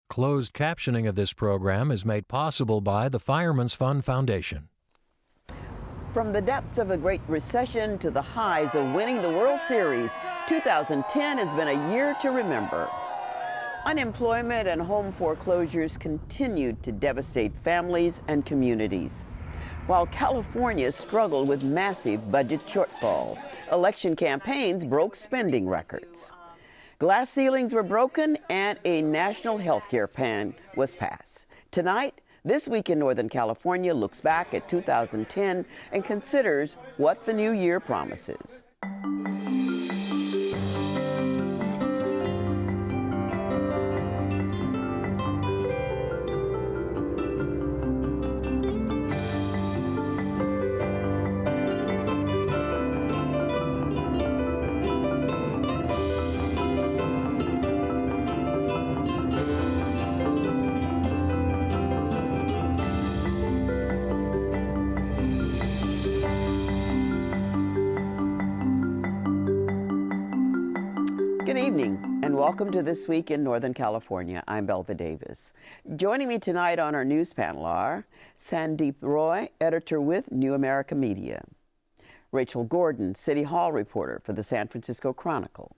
Closed captioning of this program is made possible by the Fireman's Fund Foundation. From the depths of the Great Recession to the highs of winning the World Series, 2010 has been a year to remember. Unemployment and home foreclosures continued to devastate families and communities. While California struggled with massive budget shortfalls, election campaigns broke spending records. Glass ceilings were broken and a national health care plan was passed. Tonight, This Week in Northern California looks back at 2010 and considers what the new year promises. Good evening and welcome to This Week in Northern California. I'm Belva Davis. Joining me tonight on our news panel are Sandip Roy, editor with New America Media; Rachel Gordon, City Hall reporter for the San Francisco Chronicle;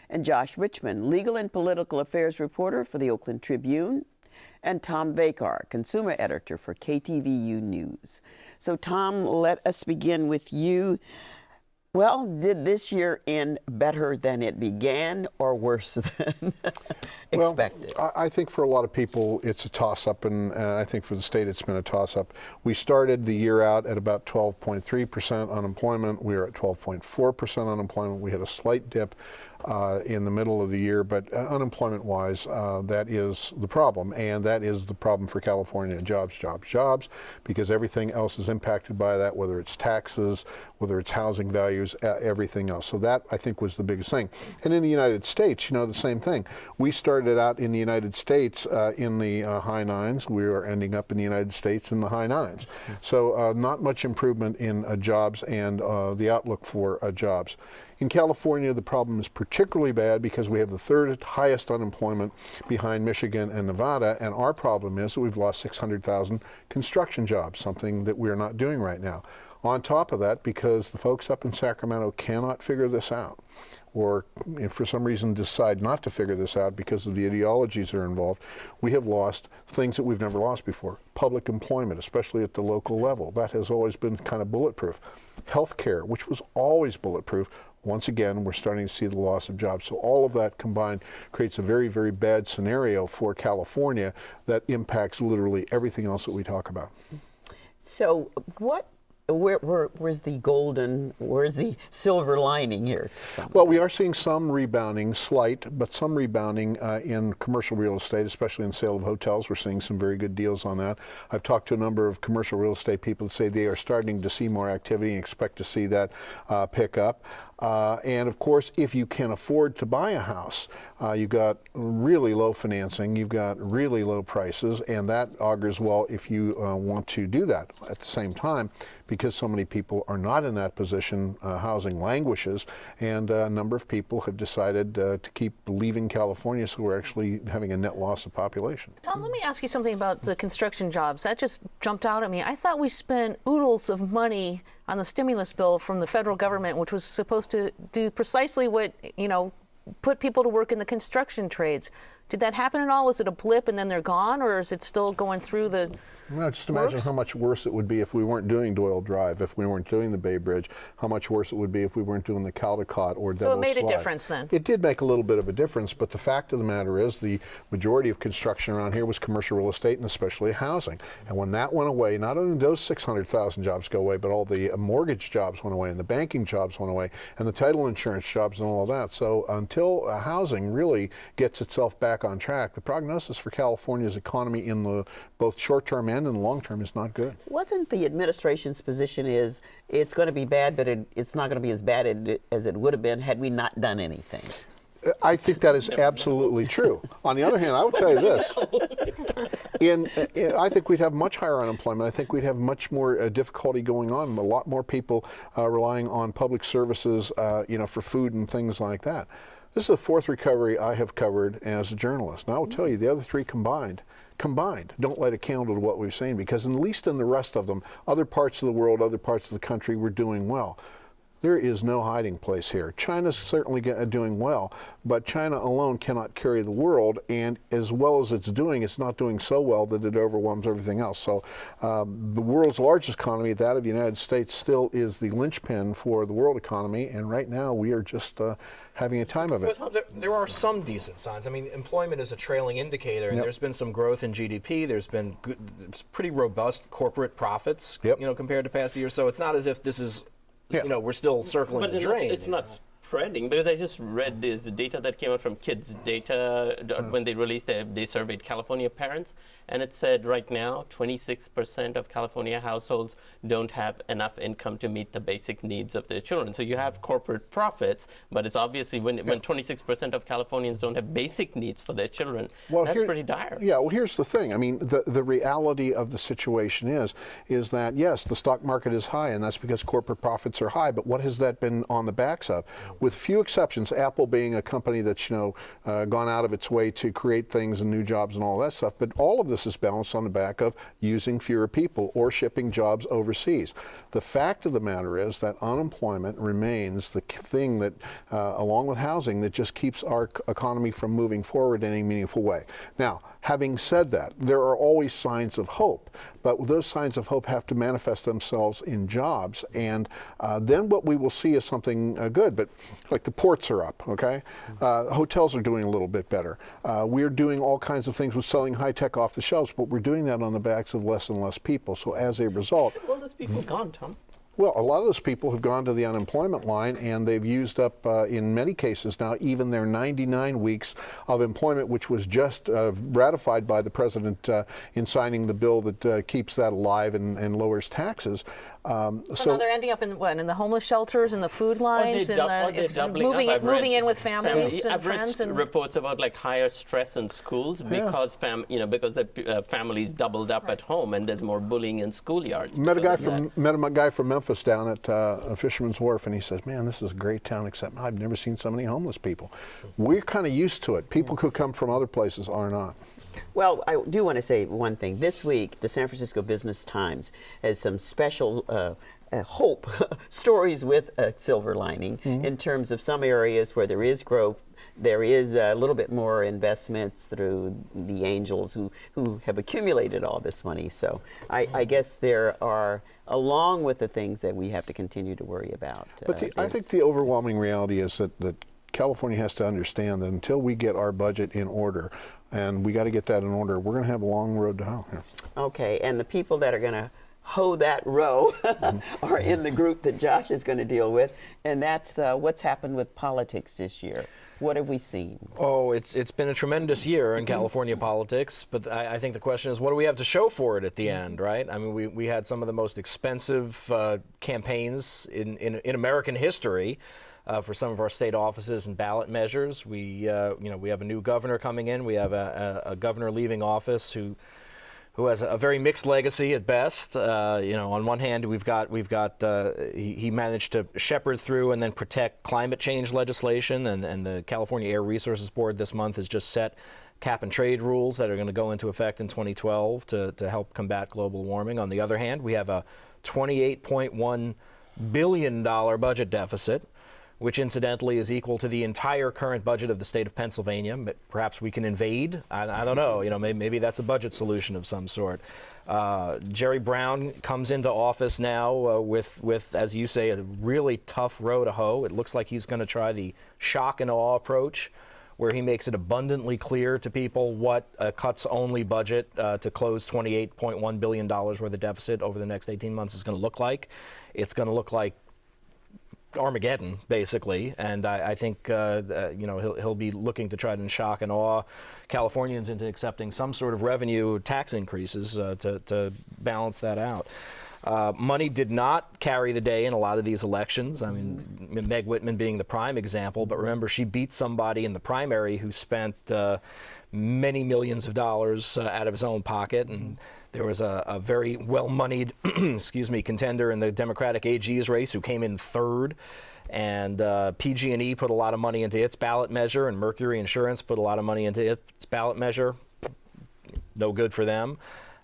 and Josh Richman, legal and political affairs reporter for the Oakland Tribune; and Tom Vacar, consumer editor for KTVU News. So Tom, let us begin with you. Well, did this year end better than it began or worse than expected? Well, I think for a lot of people it's a toss-up, and I think for the state it's been a toss-up. We started the year out at about 12.3% unemployment. We are at 12.4% unemployment. We had a slight dip in the middle of the year, but unemployment-wise, that is the problem, and that is the problem for California. Jobs, jobs, jobs, because everything else is impacted by that, whether it's taxes, whether it's housing values, everything else. So that, I think, was the biggest thing. And in the United States, you know, the same thing. We started out in the United States in the high nines. We are ending up in the United States in the high nines. So not much improvement in jobs and the outlook for jobs. In California, the problem is particularly bad because we have the third highest unemployment behind Michigan and Nevada, and our problem is that we've lost 600,000 construction jobs, something that we're not doing right now. On top of that, because the folks up in Sacramento cannot figure this out, or if for some reason decide not to figure this out because of the ideologies that are involved, we have lost things that we've never lost before. Public employment, especially at the local level, that has always been kind of bulletproof. Healthcare, which was always bulletproof, once again, we're starting to see the loss of jobs. So all of that combined creates a very, very bad scenario for California that impacts literally everything else that we talk about. So where's the silver lining here? Well, we are seeing some rebounding, slight, but some rebounding in commercial real estate, especially in sale of hotels. We're seeing some very good deals on that. I've talked to a number of commercial real estate people that say they are starting to see more activity and expect to see that pick up. And of course, if you can afford to buy a house, you've got really low financing, you've got really low prices, and that augurs well if you want to do that. At the same time, because so many people are not in that position, housing languishes, and a number of people have decided to keep leaving California, so we're actually having a net loss of population. Tom, let me ask you something about the construction jobs. That just jumped out at me. I thought we spent oodles of money on the stimulus bill from the federal government, which was supposed to do precisely what, put people to work in the construction trades. Did that happen at all? Was it a blip and then they're gone, or is it still going through the just imagine how much worse it would be if we weren't doing Doyle Drive, if we weren't doing the Bay Bridge, how much worse it would be if we weren't doing the Caldecott or Devil's Slide. So it made a difference then? It did make a little bit of a difference, but the fact of the matter is the majority of construction around here was commercial real estate and especially housing. And when that went away, not only did those 600,000 jobs go away, but all the mortgage jobs went away and the banking jobs went away and the title insurance jobs and all of that. So until housing really gets itself back on track, the prognosis for California's economy in the both short-term and in the long-term is not good. Wasn't the administration's position is it's going to be bad, but it's not going to be as bad as it would have been had we not done anything? I think that is absolutely true. On the other hand, I will tell you this. I think we'd have much higher unemployment. I think we'd have much more difficulty going on. A lot more people relying on public services, for food and things like that. This is the fourth recovery I have covered as a journalist. And I will tell you, the other three combined don't light a candle to what we've seen, because at least in the rest of them, other parts of the world, other parts of the country were doing well. There is no hiding place here. China's certainly doing well, but China alone cannot carry the world, and as well as it's not doing so well that it overwhelms everything else. So the world's largest economy, that of the United States, still is the linchpin for the world economy, and right now we are just having a time of it. There are some decent signs. I mean, employment is a trailing indicator, and Yep. there's been some growth in GDP. There's been pretty robust corporate profits, Yep. compared to past years. So it's not as if this is, we're still circling But the drain. it's not spreading, because I just read this data that came out from Kids Data when they released they surveyed California parents, and it said right now 26% of California households don't have enough income to meet the basic needs of their children. So you have corporate profits, but it's obviously when 26% of Californians don't have basic needs for their children, that's pretty dire. Yeah, well, here's the thing. I mean, the reality of the situation is that, yes, the stock market is high, and that's because corporate profits are high, but what has that been on the backs of? With few exceptions, Apple being a company that's gone out of its way to create things and new jobs and all that stuff, but all of this is balanced on the back of using fewer people or shipping jobs overseas. The fact of the matter is that unemployment remains the thing that, along with housing, that just keeps our economy from moving forward in any meaningful way. Now, having said that, there are always signs of hope, but those signs of hope have to manifest themselves in jobs, and then what we will see is something good. But like the ports are up, okay? Hotels are doing a little bit better. We're doing all kinds of things with selling high tech off the shelves, but we're doing that on the backs of less and less people. So as a result, Well, those people gone, Tom. well, a lot of those people have gone to the unemployment line, and they've used up, in many cases now, even their 99 weeks of employment, which was just ratified by the president in signing the bill that keeps that alive and lowers taxes. So now they're ending up in the homeless shelters and the food lines, moving in with families and I've friends. read reports about like higher stress in schools because because the families doubled up at home and there's more bullying in schoolyards. Met a guy from Memphis down at Fisherman's Wharf, and he says, "Man, this is a great town, except I've never seen so many homeless people." We're kind of used to it. People who come from other places are not. Well, I do want to say one thing. This week, the San Francisco Business Times has some special hope stories with a silver lining in terms of some areas where there is growth. There is a little bit more investments through the angels who have accumulated all this money. So I guess there are, along with the things that we have to continue to worry about. But I think the overwhelming reality is that California has to understand that until we get our budget in order, and we got to get that in order, we're going to have a long road to hoe. Yeah. Okay, and the people that are going to hoe that row are in the group that Josh is going to deal with, and that's what's happened with politics this year. What have we seen? Oh, it's been a tremendous year in California politics, but I think the question is, what do we have to show for it at the end, right? I mean, we had some of the most expensive campaigns in American history. For some of our state offices and ballot measures. We have a new governor coming in. We have a governor leaving office who has a very mixed legacy at best. On one hand, he managed to shepherd through and then protect climate change legislation, and the California Air Resources Board this month has just set cap and trade rules that are going to go into effect in 2012 to help combat global warming. On the other hand, we have a $28.1 billion budget deficit, which incidentally is equal to the entire current budget of the state of Pennsylvania. But perhaps we can invade. I don't know. Maybe that's a budget solution of some sort. Jerry Brown comes into office now with, as you say, a really tough row to hoe. It looks like he's going to try the shock and awe approach, where he makes it abundantly clear to people what a cuts-only budget to close $28.1 billion worth of deficit over the next 18 months is going to look like. It's going to look like Armageddon, basically, and I think he'll be looking to try to shock and awe Californians into accepting some sort of revenue tax increases to balance that out. Money did not carry the day in a lot of these elections. I mean, Meg Whitman being the prime example, but remember, she beat somebody in the primary who spent many millions of dollars out of his own pocket, and there was a very well-moneyed contender in the Democratic AG's race who came in third. And PG&E put a lot of money into its ballot measure, and Mercury Insurance put a lot of money into its ballot measure. No good for them.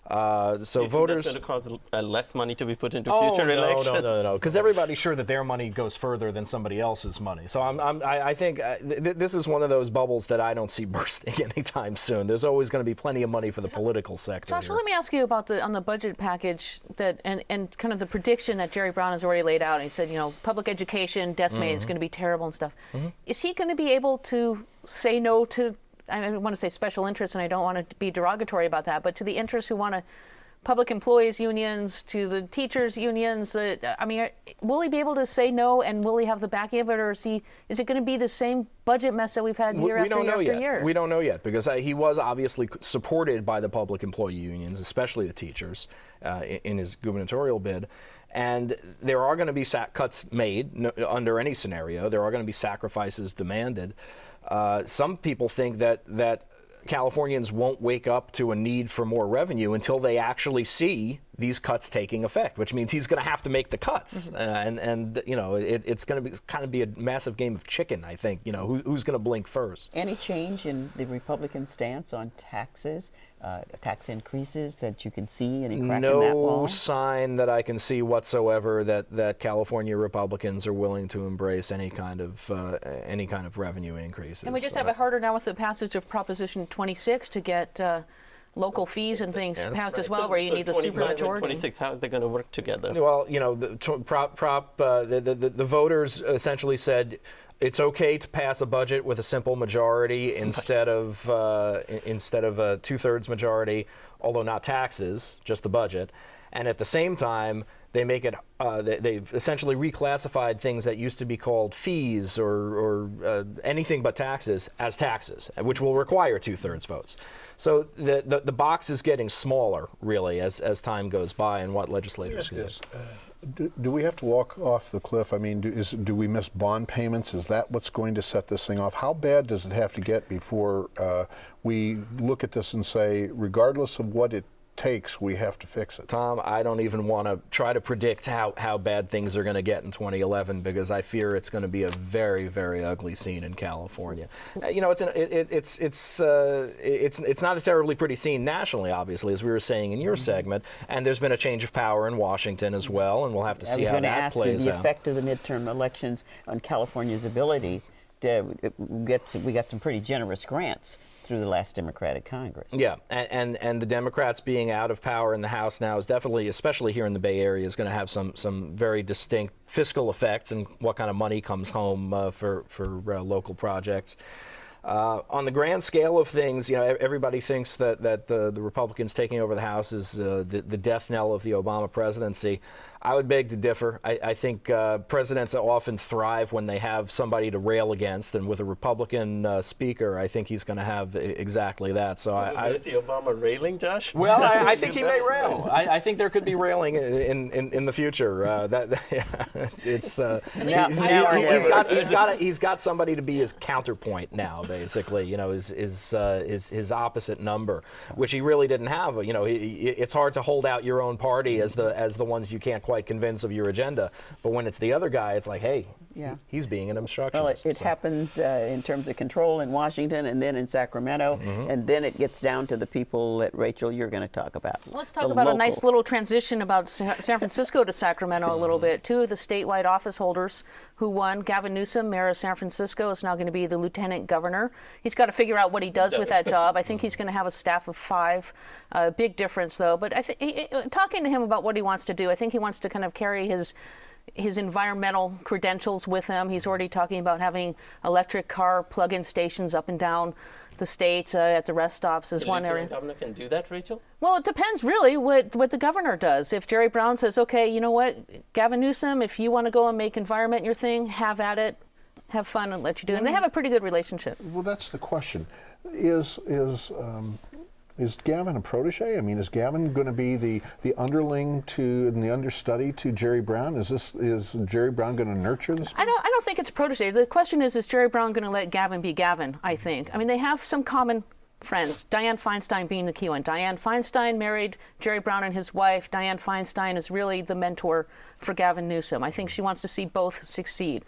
So voters. That's going to cause less money to be put into future elections. No, because everybody's sure that their money goes further than somebody else's money. So I think this is one of those bubbles that I don't see bursting anytime soon. There's always going to be plenty of money for the political sector. Joshua, let me ask you about on the budget package and kind of the prediction that Jerry Brown has already laid out. He said, public education decimated, it's going to be terrible and stuff. Is he going to be able to say no to, I don't want to say special interests, and I don't want to be derogatory about that, but to the interests who want to, public employees unions, to the teachers unions, will he be able to say no, and will he have the backing of it, or is it going to be the same budget mess that we've had year after year? We don't know yet, because he was obviously supported by the public employee unions, especially the teachers, in his gubernatorial bid. And there are going to be cuts made under any scenario. There are going to be sacrifices demanded. Some people think that Californians won't wake up to a need for more revenue until they actually see these cuts taking effect, which means he's going to have to make the cuts. It's going to kind of be a massive game of chicken, I think. Who's going to blink first? Any change in the Republican stance on taxes, tax increases that you can see? Any crack in that wall? No sign that I can see whatsoever that California Republicans are willing to embrace any kind of revenue increases. And we just have it harder now with the passage of Proposition 26 to get local fees and things passed as well, where you need the supermajority. 26, how is they going to work together? Well, the voters essentially said it's okay to pass a budget with a simple majority instead of a 2/3 majority, although not taxes, just the budget. And at the same time, they make it. They've essentially reclassified things that used to be called fees or anything but taxes as taxes, which will require 2/3 votes. So the box is getting smaller, really, as time goes by, and what legislators can do. Do we have to walk off the cliff? I mean, do we miss bond payments? Is that what's going to set this thing off? How bad does it have to get before we look at this and say, regardless of what it takes, we have to fix it? Tom, I don't even want to try to predict how bad things are going to get in 2011, because I fear it's going to be a very, very ugly scene in California. It's not a terribly pretty scene nationally, obviously, as we were saying in your segment, and there's been a change of power in Washington as well, and we'll have to see how that plays out. The effect of the midterm elections on California's ability to we got some pretty generous grants through the last Democratic Congress. Yeah, and the Democrats being out of power in the House now is definitely, especially here in the Bay Area, is going to have some very distinct fiscal effects and what kind of money comes home for local projects. On the grand scale of things, everybody thinks that the Republicans taking over the House is the death knell of the Obama presidency. I would beg to differ. I think presidents often thrive when they have somebody to rail against, and with a Republican speaker, I think he's going to have exactly that. So I see Obama railing, Josh? Well, I think he may rail. I think there could be railing in the future. He's got somebody to be his counterpoint now, basically. His opposite number, which he really didn't have. It's hard to hold out your own party as the ones you can't quite convince of your agenda, but when it's the other guy, it's like, hey, he's being an obstructionist. Well, it happens in terms of control in Washington, and then in Sacramento, and then it gets down to the people that, Rachel, you're going to talk about. Let's talk about a nice little transition about San Francisco to Sacramento a little bit. Two of the statewide office holders who won, Gavin Newsom, mayor of San Francisco, is now going to be the lieutenant governor. He's got to figure out what he does with that job. I think he's going to have a staff of 5. Big difference, though. But talking to him about what he wants to do, I think he wants to kind of carry his environmental credentials with him. He's already talking about having electric car plug-in stations up and down the state at the rest stops is one area. The governor can do that, Rachel? Well, it depends really what the governor does. If Jerry Brown says, okay, you know what, Gavin Newsom, if you want to go and make environment your thing, have at it, have fun and let you do it. And they have a pretty good relationship. Well, that's the question. Is Gavin a protege? I mean, is Gavin going to be the underling to and the understudy to Jerry Brown? Is Jerry Brown going to nurture this? I don't think it's a protege. The question is Jerry Brown going to let Gavin be Gavin? I think. I mean, they have some common friends. Dianne Feinstein being the key one. Dianne Feinstein married Jerry Brown and his wife. Dianne Feinstein is really the mentor for Gavin Newsom. I think she wants to see both succeed.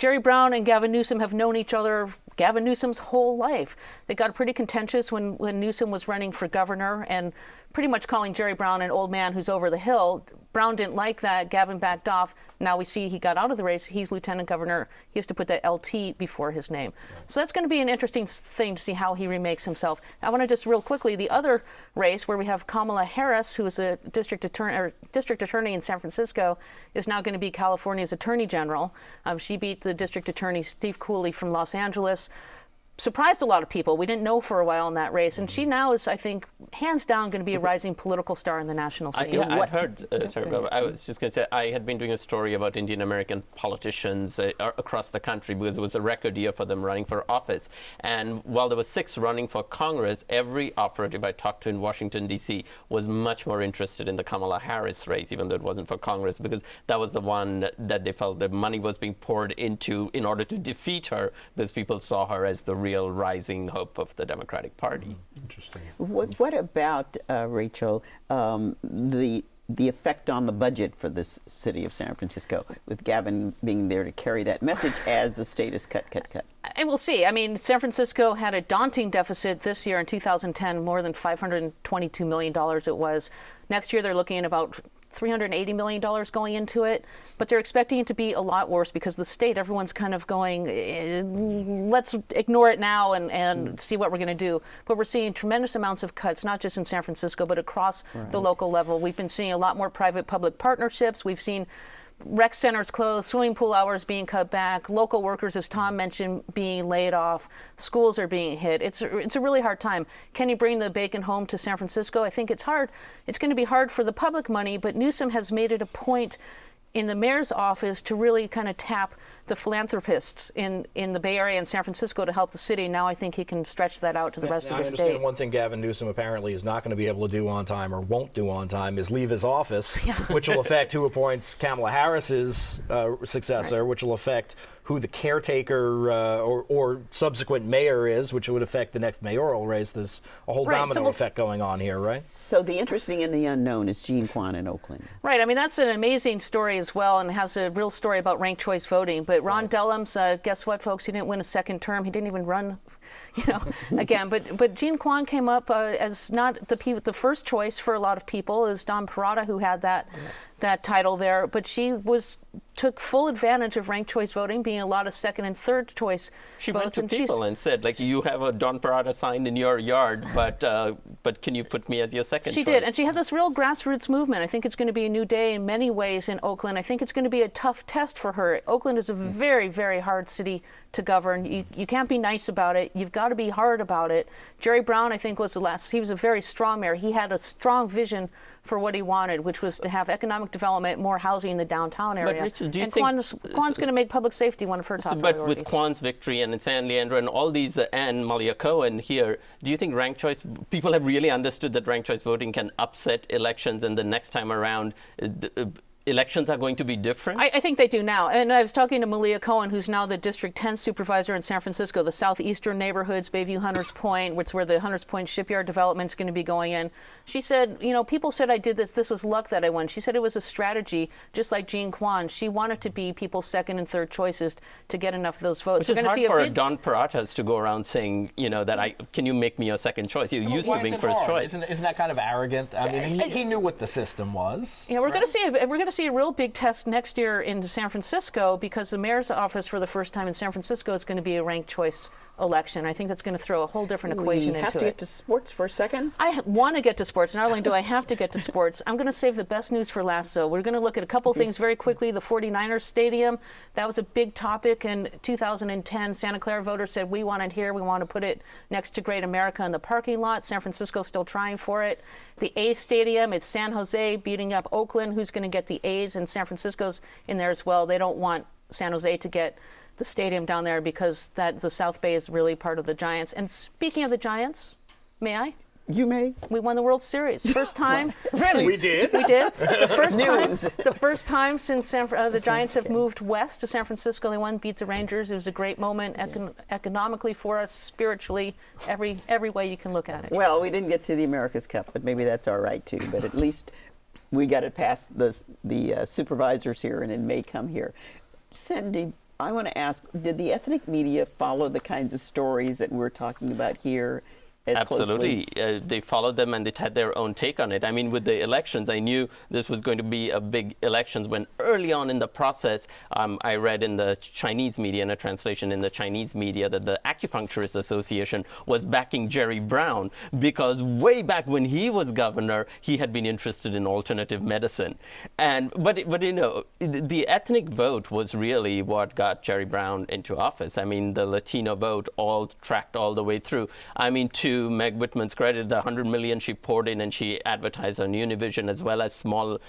Jerry Brown and Gavin Newsom have known each other, Gavin Newsom's whole life. They got pretty contentious when Newsom was running for governor and pretty much calling Jerry Brown an old man who's over the hill. Brown didn't like that. Gavin backed off. Now we see he got out of the race. He's lieutenant governor. He has to put that LT before his name. So that's going to be an interesting thing to see how he remakes himself. I want to just real quickly, the other race where we have Kamala Harris, who is a district attorney in San Francisco, is now going to be California's attorney general. She beat the district attorney Steve Cooley from Los Angeles. Surprised a lot of people. We didn't know for a while in that race. And she now is, I think, hands down going to be a rising political star in the national scene. I've heard, sorry, Bob, I was just going to say, I had been doing a story about Indian American politicians across the country because it was a record year for them running for office. And while there were 6 running for Congress, every operative I talked to in Washington, D.C. was much more interested in the Kamala Harris race, even though it wasn't for Congress, because that was the one that they felt the money was being poured into in order to defeat her, because people saw her as the real rising hope of the Democratic Party. Interesting. What about, Rachel, the effect on the budget for this city of San Francisco, with Gavin being there to carry that message as the state is cut? And we'll see. I mean, San Francisco had a daunting deficit this year in 2010, more than $522 million it was. Next year, they're looking at about $380 million going into it, but they're expecting it to be a lot worse because the state, everyone's kind of going, let's ignore it now and see what we're going to do. But we're seeing tremendous amounts of cuts, not just in San Francisco, but across the local level. We've been seeing a lot more private-public partnerships. We've seen rec centers closed, swimming pool hours being cut back, local workers, as Tom mentioned, being laid off, schools are being hit. It's a really hard time. Can you bring the bacon home to San Francisco? I think it's hard. It's going to be hard for the public money, but Newsom has made it a point in the mayor's office to really kind of tap the philanthropists in the Bay Area and San Francisco to help the city. Now I think he can stretch that out to the rest of the state. I understand one thing Gavin Newsom apparently is not going to be able to do on time, or won't do on time, is leave his office, which will affect who appoints Kamala Harris's successor, which will affect who the caretaker or subsequent mayor is, which would affect the next mayoral race. There's a whole domino effect going on here, right? So the interesting and the unknown is Quan in Oakland. Right. I mean, that's an amazing story as well, and has a real story about ranked choice voting. But Ron Dellums, guess what, folks? He didn't win a second term. He didn't even run, again. But Quan came up as not the first choice for a lot of people. It was Don Parada who had that title there, but she took full advantage of ranked choice voting, being a lot of second and third choice she votes. Went to people and said, like, you have a Don Parada sign in your yard, but can you put me as your second choice? She did, and she had this real grassroots movement. I think it's going to be a new day in many ways in Oakland. I think it's going to be a tough test for her. Oakland is a very, very hard city to govern. You can't be nice about it. You've got to be hard about it. Jerry Brown, I think, was he was a very strong mayor. He had a strong vision for what he wanted, which was to have economic development, more housing in the downtown area. But Richard, do you and think Quan's going to make public safety one of her top priorities. But with Quan's victory and San Leandro and all these, and Malia Cohen here, do you think ranked choice, people have really understood that ranked choice voting can upset elections, and the next time around, elections are going to be different? I think they do now. And I was talking to Malia Cohen, who's now the District 10 supervisor in San Francisco, the southeastern neighborhoods, Bayview, Hunters Point, which is where the Hunters Point shipyard development is going to be going in. She said, people said I did this. This was luck that I won. She said it was a strategy, just like Quan. She wanted to be people's second and third choices to get enough of those votes. Which is hard for Don Paratas to go around saying, can you make me your second choice? You used to being first choice. Isn't that kind of arrogant? I mean, he knew what the system was. Yeah, we're going to see a real big test next year in San Francisco, because the mayor's office for the first time in San Francisco is going to be a ranked choice election. I think that's going to throw a whole different equation into it. We have to get to sports for a second. I want to get to sports. Not only do I have to get to sports, I'm going to save the best news for last, though. We're going to look at a couple things very quickly. The 49ers stadium, that was a big topic in 2010. Santa Clara voters said, we want it here. We want to put it next to Great America in the parking lot. San Francisco's still trying for it. The A's stadium, it's San Jose beating up Oakland. Who's going to get the A's? And San Francisco's in there as well. They don't want San Jose to get the stadium down there because the South Bay is really part of the Giants. And speaking of the Giants, may I? You may. We won the World Series. First time. Really? We did? We did. The first time since the Giants have moved west to San Francisco. They won, beat the Rangers. It was a great moment economically for us, spiritually, every way you can look at it. Well, we didn't get to the America's Cup, but maybe that's all right too. But at least we got it past the supervisors here, and it may come here. Sandip, I want to ask, did the ethnic media follow the kinds of stories that we're talking about here as Absolutely. closely? They followed them and they had their own take on it. I mean, with the elections, I knew this was going to be a big elections when early on in the process, I read in the Chinese media, in a translation in the Chinese media, that the Acupuncturist Association was backing Jerry Brown because way back when he was governor, he had been interested in alternative medicine. But you know, the ethnic vote was really what got Jerry Brown into office. I mean, the Latino vote all tracked all the way through. I mean, to Meg Whitman's credit, the $100 million she poured in and she advertised on Univision as well as small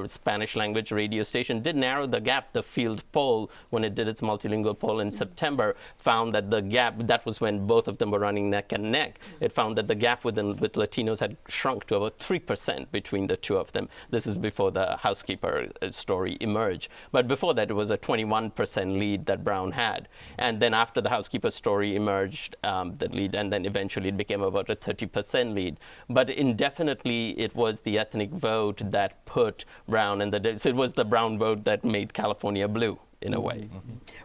Spanish language radio station did narrow the gap. The field poll, when it did its multilingual poll in September, found that the gap, that was when both of them were running neck and neck, it found that the gap with Latinos had shrunk to about 3% between the two of them. This is before the housekeeper story emerged. But before that, it was a 21% lead that Brown had. And then after the housekeeper story emerged, the lead, and then eventually it became about a 30% lead. But indefinitely, it was the ethnic vote that put Brown in the... So it was the Brown vote that made California blue, in a way.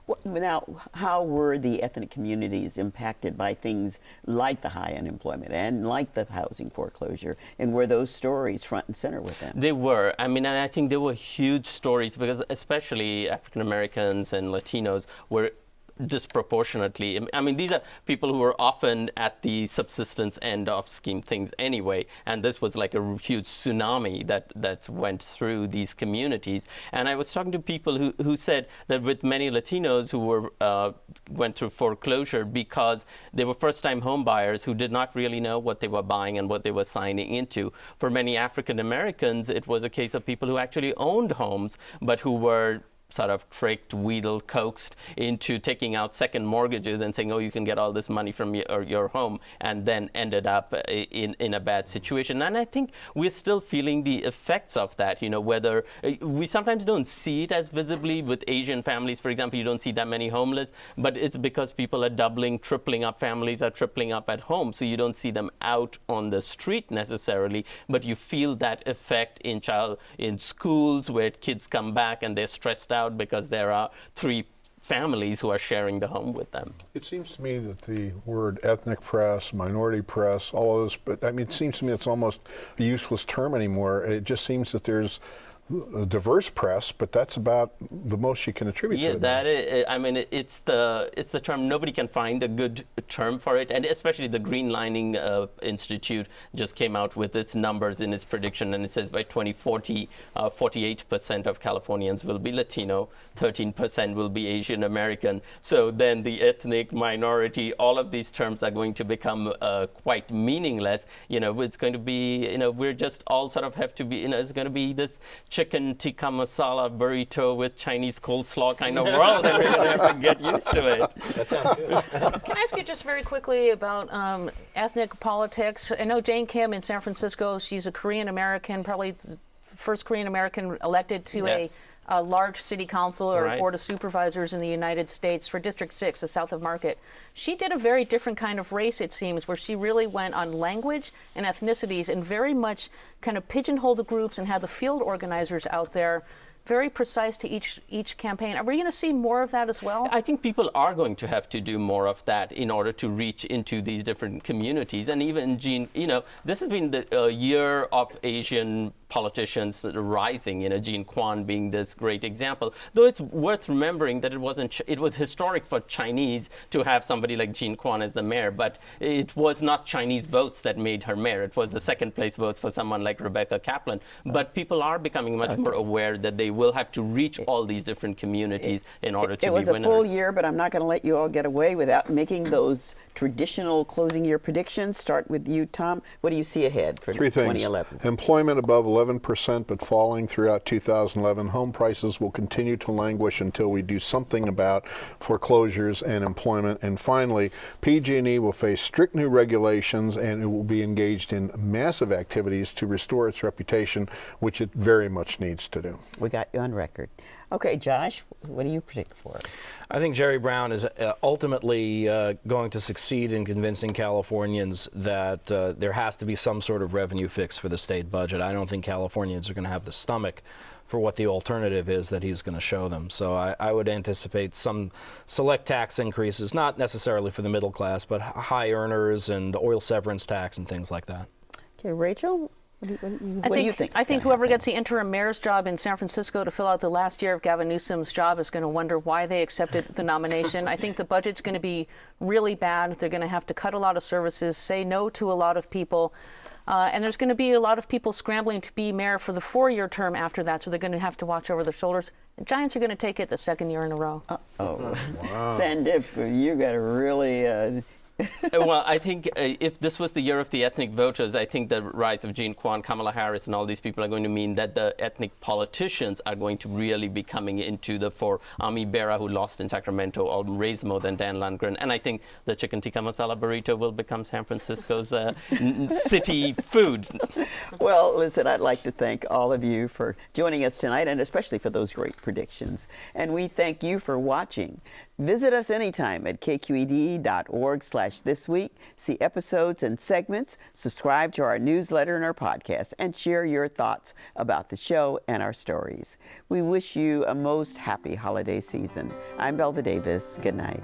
Well, now, how were the ethnic communities impacted by things like the high unemployment and like the housing foreclosure? And were those stories front and center with them? They were. I mean, and I think they were huge stories because especially African Americans and Latinos were disproportionately, I mean, these are people who are often at the subsistence end of scheme things anyway, and this was like a huge tsunami that went through these communities. And I was talking to people who said that with many Latinos who were went through foreclosure because they were first-time home buyers who did not really know what they were buying and what they were signing into. For many African Americans, it was a case of people who actually owned homes but who were sort of tricked, wheedled, coaxed into taking out second mortgages and saying, oh, you can get all this money from your home, and then ended up in a bad situation. And I think we're still feeling the effects of that, you know, whether we sometimes don't see it as visibly with Asian families, for example, you don't see that many homeless, but it's because people are doubling, tripling up, families are tripling up at home, so you don't see them out on the street necessarily, but you feel that effect in schools where kids come back and they're stressed out because there are 3 families who are sharing the home with them. It seems to me that the word ethnic press, minority press, all of this, but I mean, it seems to me it's almost a useless term anymore. It just seems that there's a diverse press, but that's about the most you can attribute to it. Yeah, that is, I mean, it's the term. Nobody can find a good term for it, and especially the Green Lining Institute just came out with its numbers in its prediction, and it says by 2040, 48% of Californians will be Latino, 13% will be Asian American. So then the ethnic minority, all of these terms are going to become quite meaningless. You know, it's going to be, you know, we're just all sort of have to be, you know, it's going to be this chicken tikka masala burrito with Chinese coleslaw kind of world, and we're going to have to get used to it. That sounds good. Can I ask you just very quickly about ethnic politics? I know Jane Kim in San Francisco, she's a Korean American, probably the first Korean American elected to Yes. a large city council or Right. board of supervisors in the United States for District 6, the south of Market. She did a very different kind of race, it seems, where she really went on language and ethnicities and very much kind of pigeonholed the groups and had the field organizers out there very precise to each campaign. Are we going to see more of that as well? I think people are going to have to do more of that in order to reach into these different communities. And even Gene, you know, this has been the year of Asian politicians rising, you know, Gene Quan being this great example. Though it's worth remembering that it was historic for Chinese to have somebody like Gene Quan as the mayor, but it was not Chinese votes that made her mayor. It was the second place votes for someone like Rebecca Kaplan. But people are becoming much more aware that they will have to reach all these different communities in order to be winners. It was a full year, but I'm not going to let you all get away without making those traditional closing year predictions. Start with you, Tom. What do you see ahead for 3 things. 2011? Employment above 11%, but falling throughout 2011. Home prices will continue to languish until we do something about foreclosures and employment. And finally, PG&E will face strict new regulations, and it will be engaged in massive activities to restore its reputation, which it very much needs to do. We got you on record. Okay, Josh, what do you predict for us? I think Jerry Brown is ultimately going to succeed in convincing Californians that there has to be some sort of revenue fix for the state budget. I don't think Californians are going to have the stomach for what the alternative is that he's going to show them. So I would anticipate some select tax increases, not necessarily for the middle class, but high earners and the oil severance tax and things like that. Okay, Rachel, what do you think? I think whoever gets the interim mayor's job in San Francisco to fill out the last year of Gavin Newsom's job is going to wonder why they accepted the nomination. I think the budget's going to be really bad. They're going to have to cut a lot of services, say no to a lot of people. And there's going to be a lot of people scrambling to be mayor for the 4-year term after that, so they're going to have to watch over their shoulders. The Giants are going to take it the second year in a row. Wow. Sandip, you got to really... Well, I think if this was the year of the ethnic voters, I think the rise of Quan, Kamala Harris, and all these people are going to mean that the ethnic politicians are going to really be coming into the fore. Ami Bera, who lost in Sacramento, will raise more than Dan Lundgren. And I think the chicken tikka masala burrito will become San Francisco's city food. Well, listen, I'd like to thank all of you for joining us tonight, and especially for those great predictions. And we thank you for watching. Visit us anytime at kqed.org/thisweek. See episodes and segments, subscribe to our newsletter and our podcast, and share your thoughts about the show and our stories. We wish you a most happy holiday season. I'm Belva Davis. Good night.